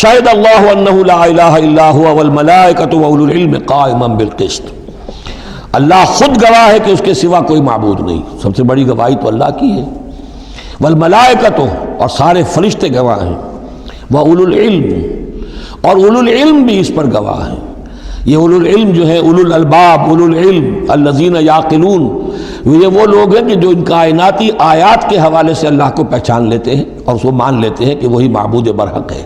شہد اللہ انہ لا الہ الا هو والملائکۃ واولو العلم قائما بالقسط، اللہ خود گواہ ہے کہ اس کے سوا کوئی معبود نہیں، سب سے بڑی گواہی تو اللہ کی ہے، والملائکۃ اور سارے فرشتے گواہ ہیں، واولو العلم اور اولو العلم بھی اس پر گواہ ہیں۔ یہ اولو العلم جو ہے، اولو الالباب، اولو العلم الذین یعقلون، یہ وہ لوگ ہیں کہ جو ان کائناتی آیات کے حوالے سے اللہ کو پہچان لیتے ہیں اور اس کو مان لیتے ہیں کہ وہی معبود برحق ہے۔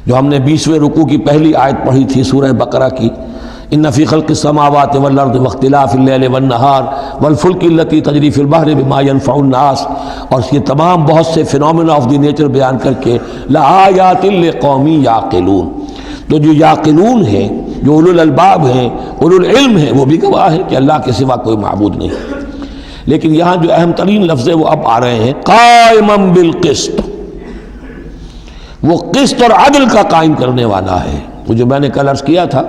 جو ہم نے 20ویں رکوع کی پہلی آیت پڑھی تھی سورہ بقرہ کی، ان فی خلق السماوات والارض واختلاف اللیل والنہار والفلک التی تجری فی البحر بما ینفع الناس، اور یہ تمام بہت سے فینومینا آف دی نیچر بیان کر کے لآیات لقوم یعقلون، تو جو یعقلون ہیں، جو اولو الالباب ہیں، اولو العلم ہیں، وہ بھی گواہ ہیں کہ اللہ کے سوا کوئی معبود نہیں۔ لیکن یہاں جو اہم ترین لفظ ہے وہ اب آ رہے ہیں، قائما بالقسط، وہ قسط اور عدل کا قائم کرنے والا ہے۔ وہ جو میں نے کل عرض کیا تھا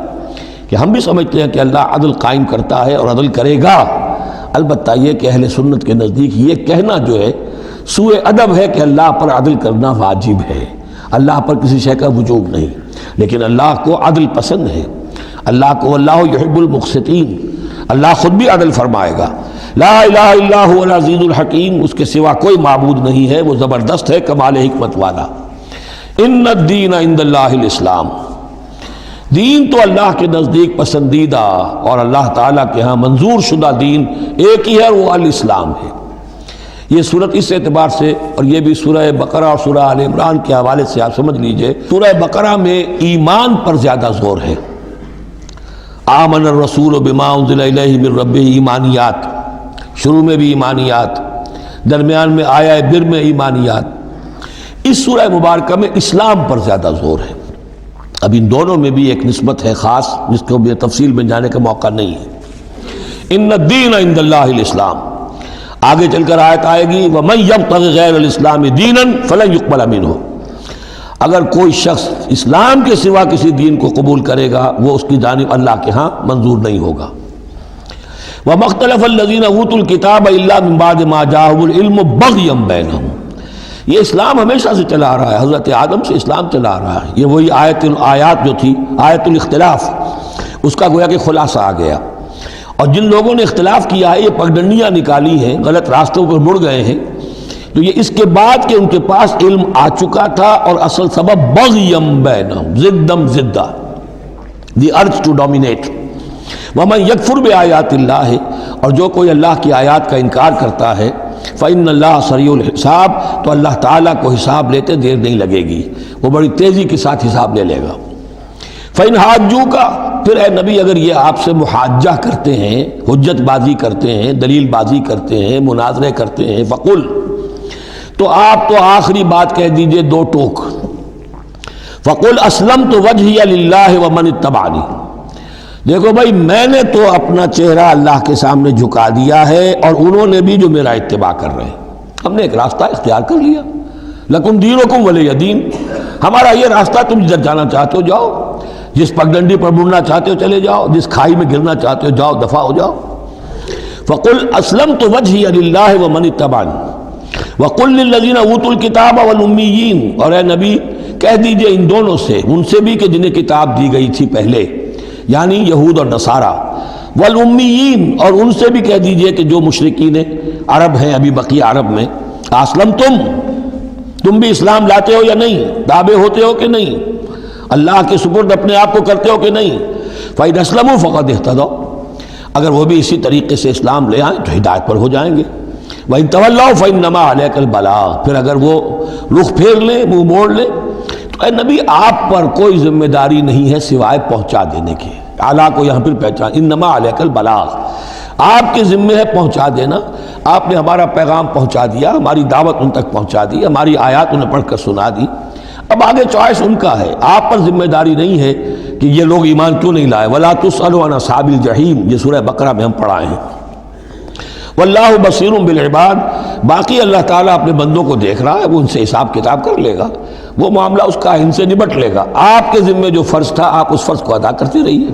کہ ہم بھی سمجھتے ہیں کہ اللہ عدل قائم کرتا ہے اور عدل کرے گا، البتہ یہ کہ اہل سنت کے نزدیک یہ کہنا جو ہے سوء ادب ہے کہ اللہ پر عدل کرنا واجب ہے، اللہ پر کسی شے کا وجوب نہیں، لیکن اللہ کو عدل پسند ہے، اللہ کو اللہ یحب المقسطین، اللہ خود بھی عدل فرمائے گا۔ لا الہ الا هو العزیز الحکیم، اس کے سوا کوئی معبود نہیں ہے، وہ زبردست ہے، کمال حکمت والا۔ ان الدین عند اللہ الاسلام، دین تو اللہ کے نزدیک پسندیدہ اور اللہ تعالیٰ کے ہاں منظور شدہ دین ایک ہی ہے، وہ الاسلام ہے۔ یہ صورت اس اعتبار سے، اور یہ بھی سورہ بقرہ اور سورہ آل عمران کے حوالے سے آپ سمجھ لیجئے، سورہ بقرہ میں ایمان پر زیادہ زور ہے۔ آمن الرسول بما انزل الیہ من ربہ، ایمانیات، شروع میں بھی ایمانیات، درمیان میں آیا بر میں ایمانیات۔ اس سورہ مبارکہ میں اسلام پر زیادہ زور ہے۔ اب ان دونوں میں بھی ایک نسبت ہے خاص جس کو بھی تفصیل میں جانے کا موقع نہیں ہے۔ ان الدین عند اللہ الاسلام، آگے چل کر آیت آئے گی وَمَن يَبْتَغِ غَيْرَ الْإِسْلَامِ دِينًا فَلَن يُقْبَلَ مِنْهُ، اگر کوئی شخص اسلام کے سوا کسی دین کو قبول کرے گا وہ اس کی جانب اللہ کے ہاں منظور نہیں ہوگا۔ وَمَا اخْتَلَفَ الَّذِينَ أُوتُوا الْكِتَابَ إِلَّا مِن بَعْدِ مَا جَاءَهُمُ الْعِلْمُ بَغْيًا بَيْنَهُمْ، یہ اسلام ہمیشہ سے چلا آ رہا ہے، حضرت آدم سے اسلام چلا آ رہا ہے۔ یہ وہی آیات جو تھی، آیت الاختلاف، اس کا گویا کہ خلاصہ آ گیا۔ اور جن لوگوں نے اختلاف کیا ہے، یہ پگڈنڈیاں نکالی ہیں، غلط راستوں پر مڑ گئے ہیں، تو یہ اس کے بعد کہ ان کے پاس علم آ چکا تھا، اور اصل سبب بغیم بینہم، ضدم ضدہ، دی ارج ٹو ڈومینیٹ۔ ومن یکفر بآیات اللہ، اور جو کوئی اللہ کی آیات کا انکار کرتا ہے، فإن اللہ سریع الحساب، تو اللہ تعالیٰ کو حساب لیتے دیر نہیں لگے گی، وہ بڑی تیزی کے ساتھ حساب لے لے گا۔ فإن حاجوک، پھر اے نبی اگر یہ آپ سے محاجہ کرتے ہیں، حجت بازی کرتے ہیں، دلیل بازی کرتے ہیں، مناظرے کرتے ہیں، فقل، تو آپ تو آخری بات کہہ دیجئے دو ٹوک، فقل اسلمت وجہی للہ ومن اتبعنی، دیکھو بھائی میں نے تو اپنا چہرہ اللہ کے سامنے جھکا دیا ہے، اور انہوں نے بھی جو میرا اتباع کر رہے ہیں، ہم نے ایک راستہ اختیار کر لیا، لکم دینکم ولی دین، ہمارا یہ راستہ، تم جدھر جانا چاہتے ہو جاؤ، جس پگڈنڈی پر مڑنا چاہتے ہو چلے جاؤ، جس کھائی میں گرنا چاہتے ہو جاؤ، دفع ہو جاؤ۔ فقل اسلمت وجہی للہ ومن اتبعنی وقل للذین اوتوا الکتاب والامیین، اور اے نبی کہہ دیجئے ان دونوں سے، ان سے بھی کہ جنہیں کتاب دی گئی تھی پہلے، یعنی یہود اور نصارہ، والامیین، اور ان سے بھی کہہ دیجئے کہ جو مشرکین عرب ہیں ابھی بقیہ عرب میں، اسلمتم، تم بھی اسلام لاتے ہو یا نہیں، تابع ہوتے ہو کہ نہیں، اللہ کے سپرد اپنے آپ کو کرتے ہو کہ نہیں، فَإِنْ أَسْلَمُوا فَقَدِ اهْتَدَوْا، اگر وہ بھی اسی طریقے سے اسلام لے آئیں تو ہدایت پر ہو جائیں گے۔ وَإِنْ تَوَلَّوْا فَإِنَّمَا عَلَيْكَ الْبَلَاغُ، پھر اگر وہ رخ پھیر لیں، منہ موڑ لیں، تو اے نبی آپ پر کوئی ذمہ داری نہیں ہے سوائے پہنچا دینے کی۔ اعلیٰ کو یہاں پھر پہچان، انما علیک البلاغ، آپ کے ذمہ ہے پہنچا دینا، آپ نے ہمارا پیغام پہنچا دیا، ہماری دعوت ان تک پہنچا دی، ہماری آیات انہیں پڑھ کر سنا دی، اب آگے چوائس ان کا ہے، آپ پر ذمہ داری نہیں ہے کہ یہ لوگ ایمان کیوں نہیں لائے۔ وَلَا تُسْأَلُوا عَنْ أَصْحَابِ الْجَحِيمِ، یہ سورہ بقرہ میں ہم پڑھائے ہیں۔ واللہ بصیر بالعباد، باقی اللہ تعالیٰ اپنے بندوں کو دیکھ رہا ہے، وہ ان سے حساب کتاب کر لے گا، وہ معاملہ اس کا ان سے نبٹ لے گا۔ آپ کے ذمہ جو فرض تھا آپ اس فرض کو ادا کرتے رہیے۔